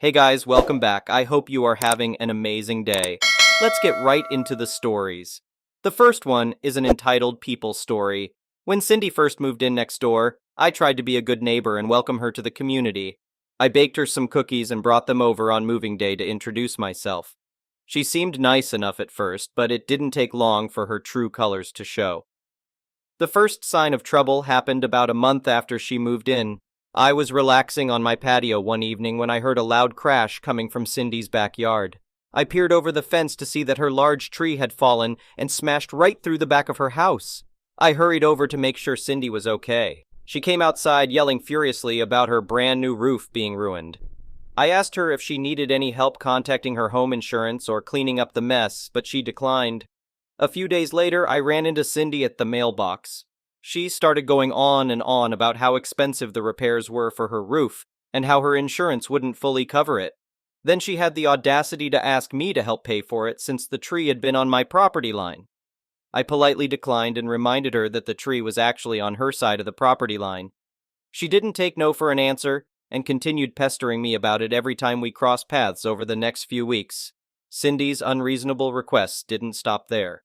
Hey guys, welcome back. I hope you are having an amazing day. Let's get right into the stories. The first one is an entitled People story. When Cindy first moved in next door, I tried to be a good neighbor and welcome her to the community. I baked her some cookies and brought them over on moving day to introduce myself. She seemed nice enough at first, but it didn't take long for her true colors to show. The first sign of trouble happened about a month after she moved in. I was relaxing on my patio one evening when I heard a loud crash coming from Cindy's backyard. I peered over the fence to see that her large tree had fallen and smashed right through the back of her house. I hurried over to make sure Cindy was okay. She came outside yelling furiously about her brand new roof being ruined. I asked her if she needed any help contacting her home insurance or cleaning up the mess, but she declined. A few days later, I ran into Cindy at the mailbox. She started going on and on about how expensive the repairs were for her roof and how her insurance wouldn't fully cover it. Then she had the audacity to ask me to help pay for it since the tree had been on my property line. I politely declined and reminded her that the tree was actually on her side of the property line. She didn't take no for an answer and continued pestering me about it every time we crossed paths over the next few weeks. Cindy's unreasonable requests didn't stop there.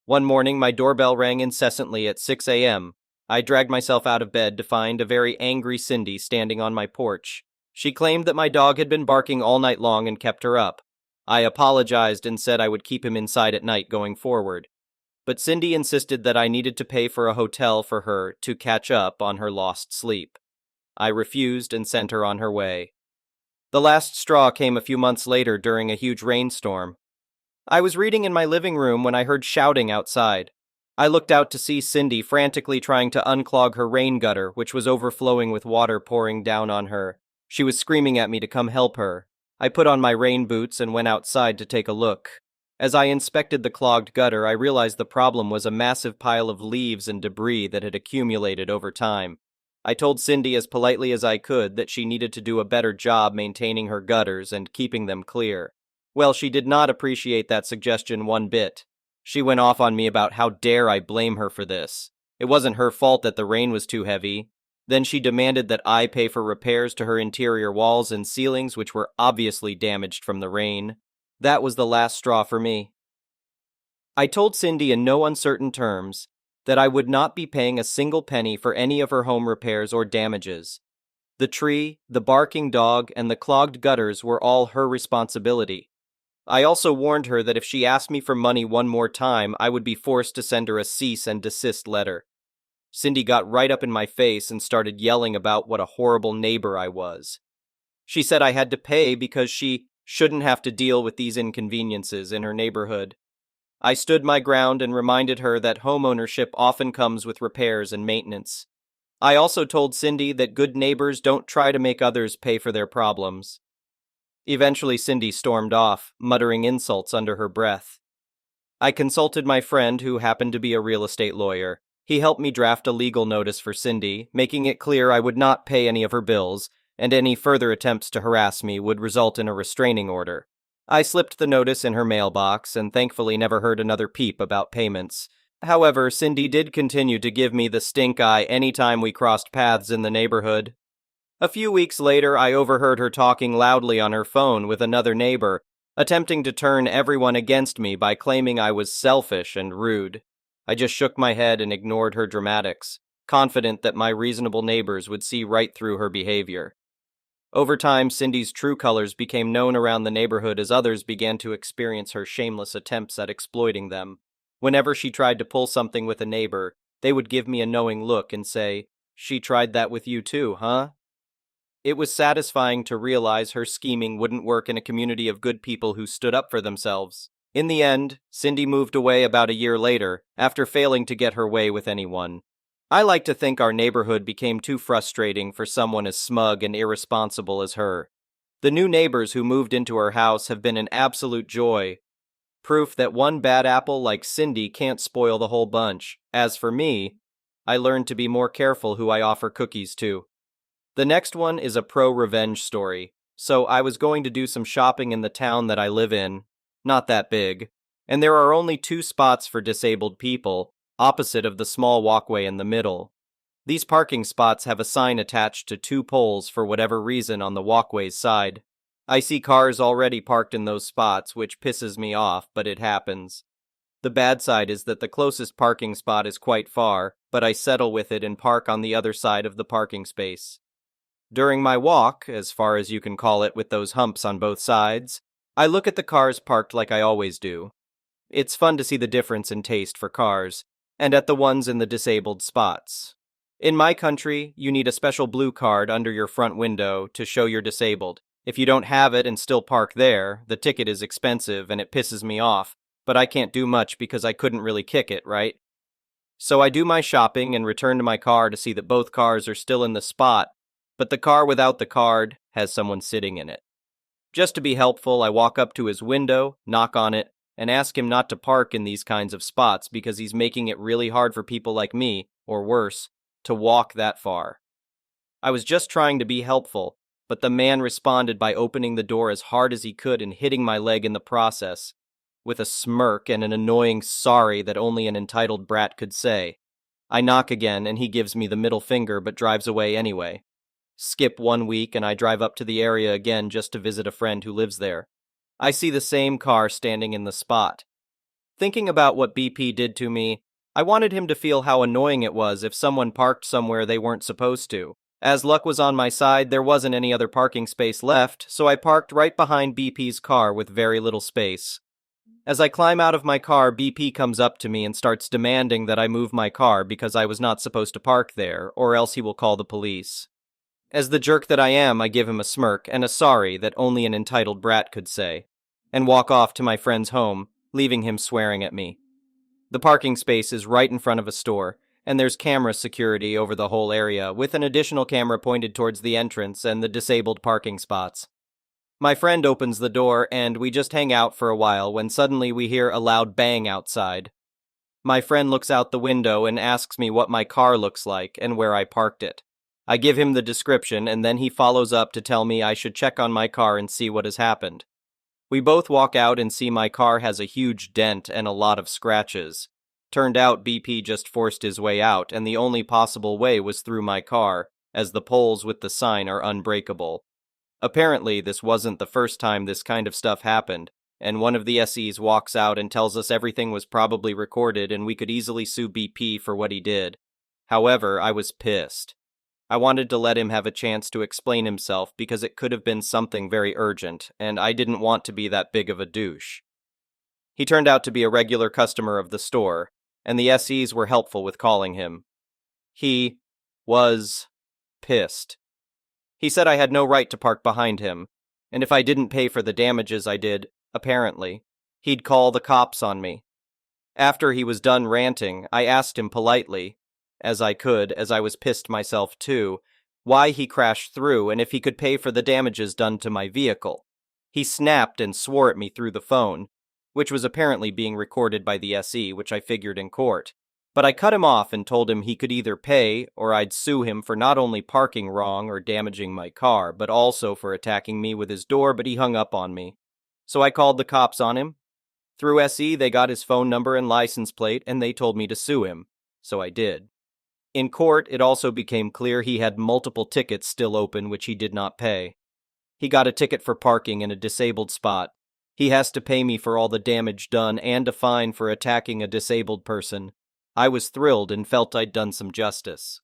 One morning, my doorbell rang incessantly at 6 a.m. I dragged myself out of bed to find a very angry Cindy standing on my porch. She claimed that my dog had been barking all night long and kept her up. I apologized and said I would keep him inside at night going forward. But Cindy insisted that I needed to pay for a hotel for her to catch up on her lost sleep. I refused and sent her on her way. The last straw came a few months later during a huge rainstorm. I was reading in my living room when I heard shouting outside. I looked out to see Cindy frantically trying to unclog her rain gutter, which was overflowing with water pouring down on her. She was screaming at me to come help her. I put on my rain boots and went outside to take a look. As I inspected the clogged gutter, I realized the problem was a massive pile of leaves and debris that had accumulated over time. I told Cindy as politely as I could that she needed to do a better job maintaining her gutters and keeping them clear. Well, she did not appreciate that suggestion one bit. She went off on me about how dare I blame her for this. It wasn't her fault that the rain was too heavy. Then she demanded that I pay for repairs to her interior walls and ceilings, which were obviously damaged from the rain. That was the last straw for me. I told Cindy in no uncertain terms that I would not be paying a single penny for any of her home repairs or damages. The tree, the barking dog, and the clogged gutters were all her responsibility. I also warned her that if she asked me for money one more time, I would be forced to send her a cease and desist letter. Cindy got right up in my face and started yelling about what a horrible neighbor I was. She said I had to pay because she shouldn't have to deal with these inconveniences in her neighborhood. I stood my ground and reminded her that homeownership often comes with repairs and maintenance. I also told Cindy that good neighbors don't try to make others pay for their problems. Eventually, Cindy stormed off, muttering insults under her breath. I consulted my friend, who happened to be a real estate lawyer. He helped me draft a legal notice for Cindy, making it clear I would not pay any of her bills, and any further attempts to harass me would result in a restraining order. I slipped the notice in her mailbox and thankfully never heard another peep about payments. However, Cindy did continue to give me the stink eye anytime we crossed paths in the neighborhood. A few weeks later, I overheard her talking loudly on her phone with another neighbor, attempting to turn everyone against me by claiming I was selfish and rude. I just shook my head and ignored her dramatics, confident that my reasonable neighbors would see right through her behavior. Over time, Cindy's true colors became known around the neighborhood as others began to experience her shameless attempts at exploiting them. Whenever she tried to pull something with a neighbor, they would give me a knowing look and say, "She tried that with you too, huh?" It was satisfying to realize her scheming wouldn't work in a community of good people who stood up for themselves. In the end, Cindy moved away about a year later, after failing to get her way with anyone. I like to think our neighborhood became too frustrating for someone as smug and irresponsible as her. The new neighbors who moved into her house have been an absolute joy. Proof that one bad apple like Cindy can't spoil the whole bunch. As for me, I learned to be more careful who I offer cookies to. The next one is a pro-revenge story. So I was going to do some shopping in the town that I live in. Not that big. And there are only 2 spots for disabled people, opposite of the small walkway in the middle. These parking spots have a sign attached to two poles for whatever reason on the walkway's side. I see cars already parked in those spots, which pisses me off, but it happens. The bad side is that the closest parking spot is quite far, but I settle with it and park on the other side of the parking space. During my walk, as far as you can call it with those humps on both sides, I look at the cars parked like I always do. It's fun to see the difference in taste for cars, and at the ones in the disabled spots. In my country, you need a special blue card under your front window to show you're disabled. If you don't have it and still park there, the ticket is expensive and it pisses me off, but I can't do much because I couldn't really kick it, right? So I do my shopping and return to my car to see that both cars are still in the spot, but the car without the card has someone sitting in it. Just to be helpful, I walk up to his window, knock on it, and ask him not to park in these kinds of spots because he's making it really hard for people like me, or worse, to walk that far. I was just trying to be helpful, but the man responded by opening the door as hard as he could and hitting my leg in the process, with a smirk and an annoying sorry that only an entitled brat could say. I knock again and he gives me the middle finger but drives away anyway. Skip 1 week and I drive up to the area again just to visit a friend who lives there. I see the same car standing in the spot. Thinking about what BP did to me, I wanted him to feel how annoying it was if someone parked somewhere they weren't supposed to. As luck was on my side, there wasn't any other parking space left, so I parked right behind BP's car with very little space. As I climb out of my car, BP comes up to me and starts demanding that I move my car because I was not supposed to park there, or else he will call the police. As the jerk that I am, I give him a smirk and a sorry that only an entitled brat could say, and walk off to my friend's home, leaving him swearing at me. The parking space is right in front of a store, and there's camera security over the whole area, with an additional camera pointed towards the entrance and the disabled parking spots. My friend opens the door, and we just hang out for a while when suddenly we hear a loud bang outside. My friend looks out the window and asks me what my car looks like and where I parked it. I give him the description, and then he follows up to tell me I should check on my car and see what has happened. We both walk out and see my car has a huge dent and a lot of scratches. Turned out BP just forced his way out, and the only possible way was through my car, as the poles with the sign are unbreakable. Apparently, this wasn't the first time this kind of stuff happened, and one of the SEs walks out and tells us everything was probably recorded and we could easily sue BP for what he did. However, I was pissed. I wanted to let him have a chance to explain himself because it could have been something very urgent, and I didn't want to be that big of a douche. He turned out to be a regular customer of the store, and the SEs were helpful with calling him. He was pissed. He said I had no right to park behind him, and if I didn't pay for the damages I did, apparently, he'd call the cops on me. After he was done ranting, I asked him politely, as I could, as I was pissed myself too, why he crashed through and if he could pay for the damages done to my vehicle. He snapped and swore at me through the phone, which was apparently being recorded by the SE, which I figured in court. But I cut him off and told him he could either pay or I'd sue him for not only parking wrong or damaging my car, but also for attacking me with his door, but he hung up on me. So I called the cops on him. Through SE, they got his phone number and license plate, and they told me to sue him. So I did. In court, it also became clear he had multiple tickets still open which he did not pay. He got a ticket for parking in a disabled spot. He has to pay me for all the damage done and a fine for attacking a disabled person. I was thrilled and felt I'd done some justice.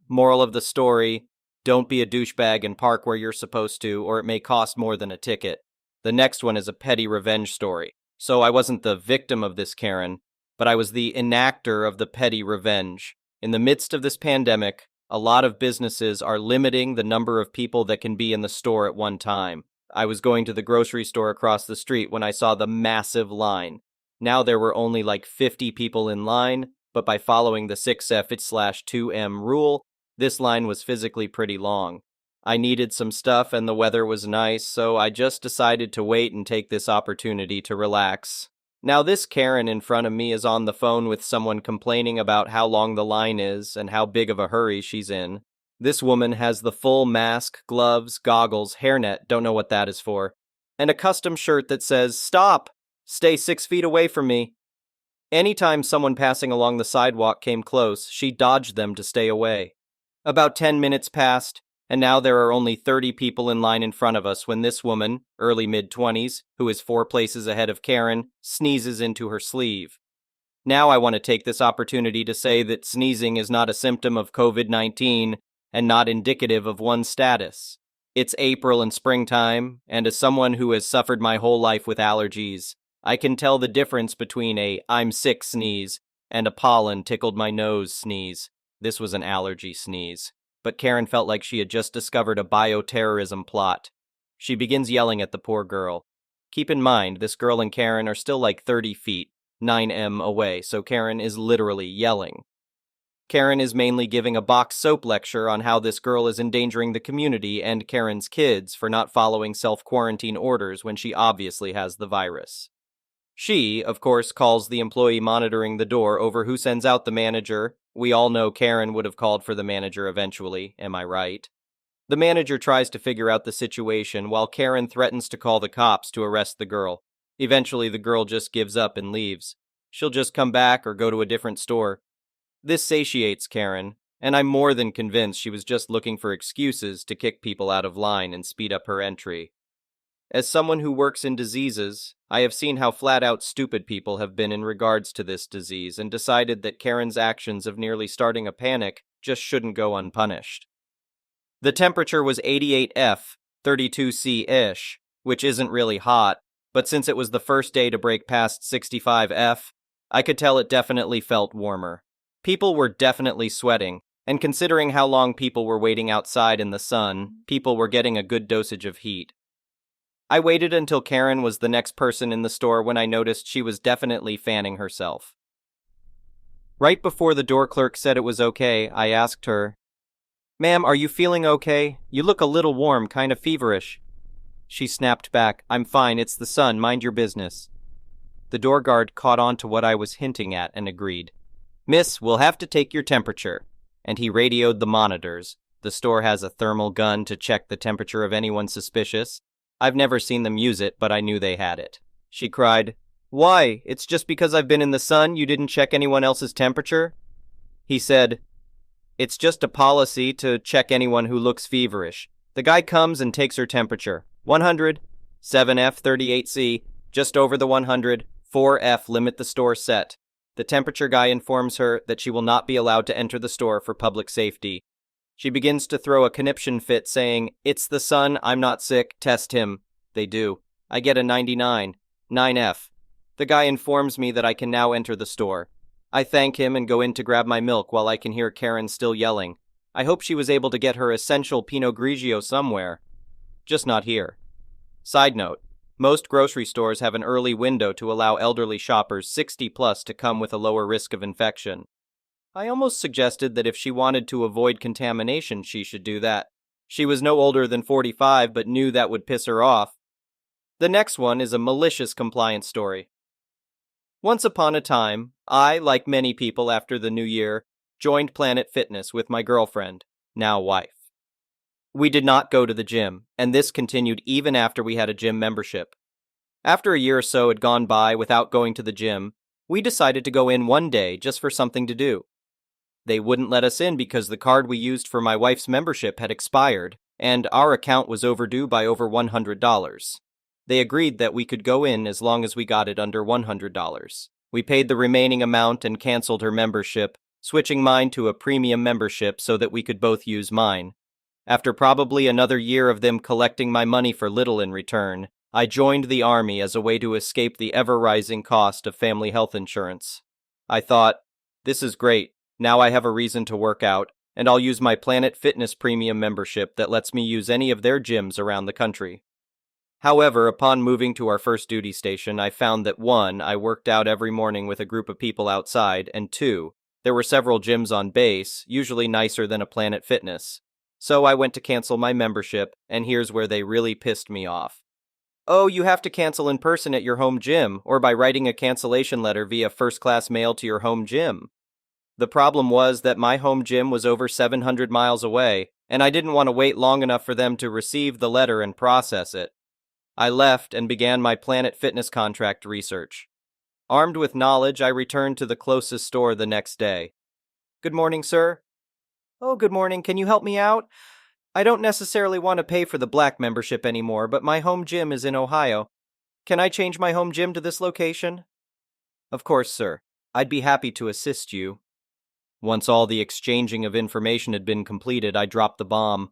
Moral of the story, don't be a douchebag and park where you're supposed to, or it may cost more than a ticket. The next one is a petty revenge story. So I wasn't the victim of this Karen, but I was the enactor of the petty revenge. In the midst of this pandemic, a lot of businesses are limiting the number of people that can be in the store at one time. I was going to the grocery store across the street when I saw the massive line. Now there were only like 50 people in line, but by following the 6F/2M rule, this line was physically pretty long. I needed some stuff and the weather was nice, so I just decided to wait and take this opportunity to relax. Now this Karen in front of me is on the phone with someone complaining about how long the line is and how big of a hurry she's in. This woman has the full mask, gloves, goggles, hairnet, don't know what that is for, and a custom shirt that says, "Stop! Stay 6 feet away from me." Anytime someone passing along the sidewalk came close, she dodged them to stay away. About 10 minutes passed, and now there are only 30 people in line in front of us when this woman, early mid-20s, who is 4 places ahead of Karen, sneezes into her sleeve. Now I want to take this opportunity to say that sneezing is not a symptom of COVID-19 and not indicative of one's status. It's April and springtime, and as someone who has suffered my whole life with allergies, I can tell the difference between a "I'm sick" sneeze and a pollen tickled my nose sneeze. This was an allergy sneeze. But Karen felt like she had just discovered a bioterrorism plot. She begins yelling at the poor girl. Keep in mind, this girl and Karen are still like 30 feet, 9 m away, so Karen is literally yelling. Karen is mainly giving a box soap lecture on how this girl is endangering the community and Karen's kids for not following self-quarantine orders when she obviously has the virus. She, of course, calls the employee monitoring the door over who sends out the manager. We all know Karen would have called for the manager eventually, am I right? The manager tries to figure out the situation while Karen threatens to call the cops to arrest the girl. Eventually, the girl just gives up and leaves. She'll just come back or go to a different store. This satiates Karen, and I'm more than convinced she was just looking for excuses to kick people out of line and speed up her entry. As someone who works in diseases, I have seen how flat-out stupid people have been in regards to this disease and decided that Karen's actions of nearly starting a panic just shouldn't go unpunished. The temperature was 88°F, 32°C-ish, which isn't really hot, but since it was the first day to break past 65°F, I could tell it definitely felt warmer. People were definitely sweating, and considering how long people were waiting outside in the sun, people were getting a good dosage of heat. I waited until Karen was the next person in the store when I noticed she was definitely fanning herself. Right before the door clerk said it was okay, I asked her, "Ma'am, are you feeling okay? You look a little warm, kind of feverish." She snapped back, "I'm fine, it's the sun, mind your business." The door guard caught on to what I was hinting at and agreed. "Miss, we'll have to take your temperature." And he radioed the monitors. The store has a thermal gun to check the temperature of anyone suspicious. I've never seen them use it, but I knew they had it. She cried, "Why? It's just because I've been in the sun you didn't check anyone else's temperature?" He said, "It's just a policy to check anyone who looks feverish. The guy comes and takes her temperature. 100, 7F 38C, just over the 100, 4F limit the store set. The temperature guy informs her that she will not be allowed to enter the store for public safety. She begins to throw a conniption fit saying, 'It's the sun, I'm not sick, test him.' They do. I get a 99, 9F. The guy informs me that I can now enter the store. I thank him and go in to grab my milk while I can hear Karen still yelling. I hope she was able to get her essential Pinot Grigio somewhere. Just not here. Side note, most grocery stores have an early window to allow elderly shoppers 60 plus to come with a lower risk of infection. I almost suggested that if she wanted to avoid contamination, she should do that. She was no older than 45, but knew that would piss her off. The next one is a malicious compliance story. Once upon a time, I, like many people after the new year, joined Planet Fitness with my girlfriend, now wife. We did not go to the gym, and this continued even after we had a gym membership. After a year or so had gone by without going to the gym, we decided to go in one day just for something to do. They wouldn't let us in because the card we used for my wife's membership had expired, and our account was overdue by over $100. They agreed that we could go in as long as we got it under $100. We paid the remaining amount and canceled her membership, switching mine to a premium membership so that we could both use mine. After probably another year of them collecting my money for little in return, I joined the army as a way to escape the ever-rising cost of family health insurance. I thought, this is great, now I have a reason to work out, and I'll use my Planet Fitness premium membership that lets me use any of their gyms around the country. However, upon moving to our first duty station, I found that 1, I worked out every morning with a group of people outside, and 2, there were several gyms on base, usually nicer than a Planet Fitness. So I went to cancel my membership, and here's where they really pissed me off. "Oh, you have to cancel in person at your home gym, or by writing a cancellation letter via first-class mail to your home gym." The problem was that my home gym was over 700 miles away, and I didn't want to wait long enough for them to receive the letter and process it. I left and began my Planet Fitness contract research. Armed with knowledge, I returned to the closest store the next day. "Good morning, sir." Oh, good morning. Can you help me out? I don't necessarily want to pay for the black membership anymore, but my home gym is in Ohio. Can I change my home gym to this location? Of course, sir. I'd be happy to assist you. Once all the exchanging of information had been completed, I dropped the bomb.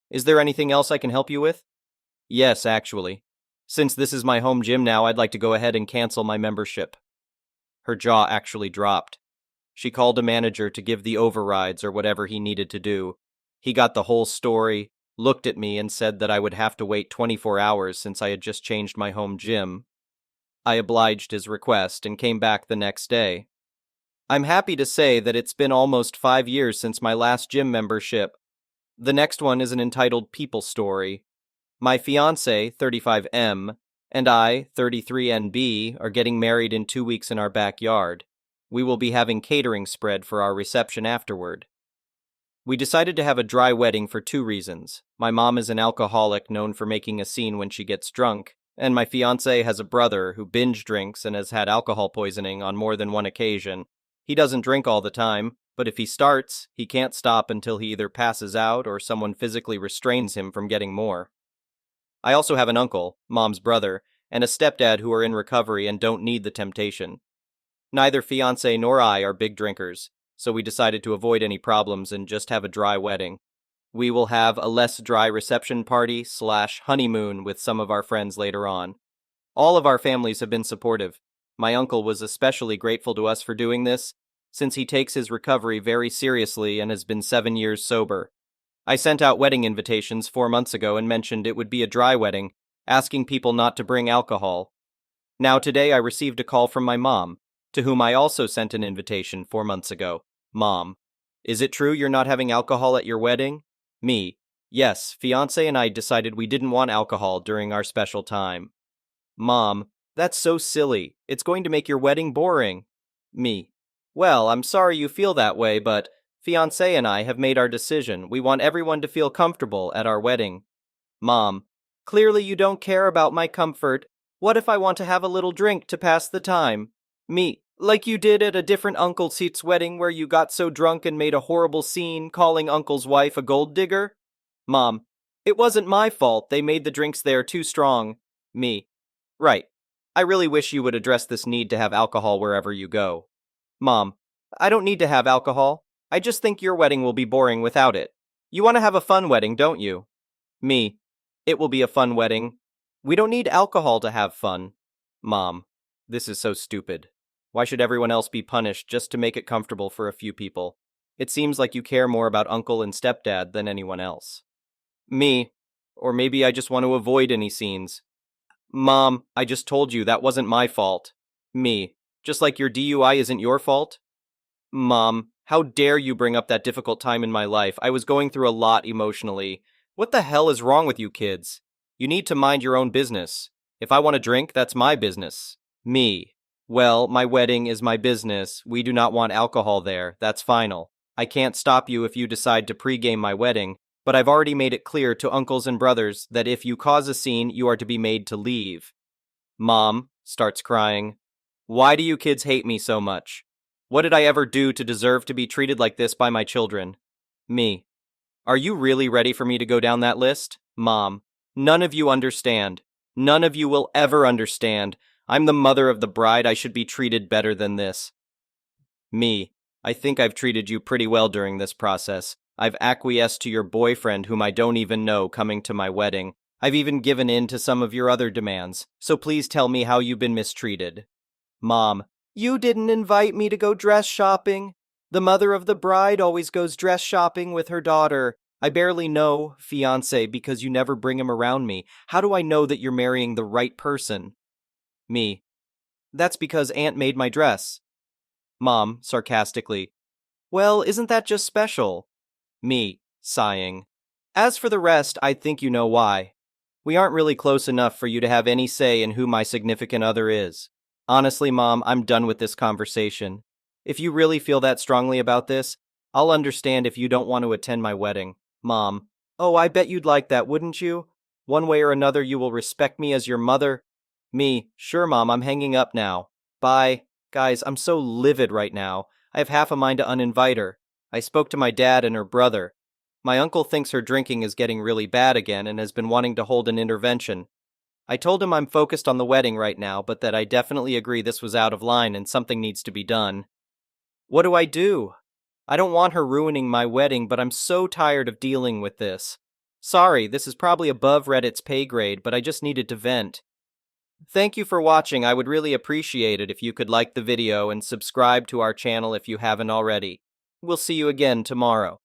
Is there anything else I can help you with? Yes, actually. Since this is my home gym now, I'd like to go ahead and cancel my membership. Her jaw actually dropped. She called a manager to give the overrides or whatever he needed to do. He got the whole story, looked at me, and said that I would have to wait 24 hours since I had just changed my home gym. I obliged his request and came back the next day. I'm happy to say that it's been almost 5 years since my last gym membership. The next one is an entitled People Story. My fiancé, 35M, and I, 33NB, are getting married in 2 weeks in our backyard. We will be having catering spread for our reception afterward. We decided to have a dry wedding for 2 reasons. My mom is an alcoholic known for making a scene when she gets drunk, and my fiancé has a brother who binge drinks and has had alcohol poisoning on more than one occasion. He doesn't drink all the time, but if he starts, he can't stop until he either passes out or someone physically restrains him from getting more. I also have an uncle, mom's brother, and a stepdad who are in recovery and don't need the temptation. Neither fiancé nor I are big drinkers, so we decided to avoid any problems and just have a dry wedding. We will have a less dry reception party / honeymoon with some of our friends later on. All of our families have been supportive. My uncle was especially grateful to us for doing this, since he takes his recovery very seriously and has been 7 years sober. I sent out wedding invitations 4 months ago and mentioned it would be a dry wedding, asking people not to bring alcohol. Now today I received a call from my mom, to whom I also sent an invitation 4 months ago. Mom, is it true you're not having alcohol at your wedding? Me, yes, fiancé and I decided we didn't want alcohol during our special time. Mom, that's so silly. It's going to make your wedding boring. Me, well, I'm sorry you feel that way, but fiancé and I have made our decision. We want everyone to feel comfortable at our wedding. Mom, clearly you don't care about my comfort. What if I want to have a little drink to pass the time? Me, like you did at a different Uncle Seat's wedding where you got so drunk and made a horrible scene calling Uncle's wife a gold digger? Mom, it wasn't my fault. They made the drinks there too strong. Me, right. I really wish you would address this need to have alcohol wherever you go. Mom, I don't need to have alcohol. I just think your wedding will be boring without it. You want to have a fun wedding, don't you? Me, it will be a fun wedding. We don't need alcohol to have fun. Mom, this is so stupid. Why should everyone else be punished just to make it comfortable for a few people? It seems like you care more about uncle and stepdad than anyone else. Me, or maybe I just want to avoid any scenes. Mom, I just told you that wasn't my fault. Me, just like your DUI isn't your fault? Mom, how dare you bring up that difficult time in my life? I was going through a lot emotionally. What the hell is wrong with you kids? You need to mind your own business. If I want to drink, that's my business. Me, well, my wedding is my business. We do not want alcohol there. That's final. I can't stop you if you decide to pregame my wedding, but I've already made it clear to uncles and brothers that if you cause a scene, you are to be made to leave. Mom starts crying. Why do you kids hate me so much? What did I ever do to deserve to be treated like this by my children? Me. Are you really ready for me to go down that list? Mom. None of you understand. None of you will ever understand. I'm the mother of the bride. I should be treated better than this. Me. I think I've treated you pretty well during this process. I've acquiesced to your boyfriend, whom I don't even know, coming to my wedding. I've even given in to some of your other demands. So please tell me how you've been mistreated. Mom. You didn't invite me to go dress shopping. The mother of the bride always goes dress shopping with her daughter. I barely know, fiancé, because you never bring him around me. How do I know that you're marrying the right person? Me. That's because Aunt made my dress. Mom, sarcastically. Well, isn't that just special? Me, sighing. As for the rest, I think you know why. We aren't really close enough for you to have any say in who my significant other is. Honestly, Mom, I'm done with this conversation. If you really feel that strongly about this, I'll understand if you don't want to attend my wedding. Mom, oh, I bet you'd like that, wouldn't you? One way or another, you will respect me as your mother. Me, sure, Mom, I'm hanging up now. Bye. Guys, I'm so livid right now. I have half a mind to uninvite her. I spoke to my dad and her brother. My uncle thinks her drinking is getting really bad again and has been wanting to hold an intervention. I told him I'm focused on the wedding right now, but that I definitely agree this was out of line and something needs to be done. What do I do? I don't want her ruining my wedding, but I'm so tired of dealing with this. Sorry, this is probably above Reddit's pay grade, but I just needed to vent. Thank you for watching. I would really appreciate it if you could like the video and subscribe to our channel if you haven't already. We'll see you again tomorrow.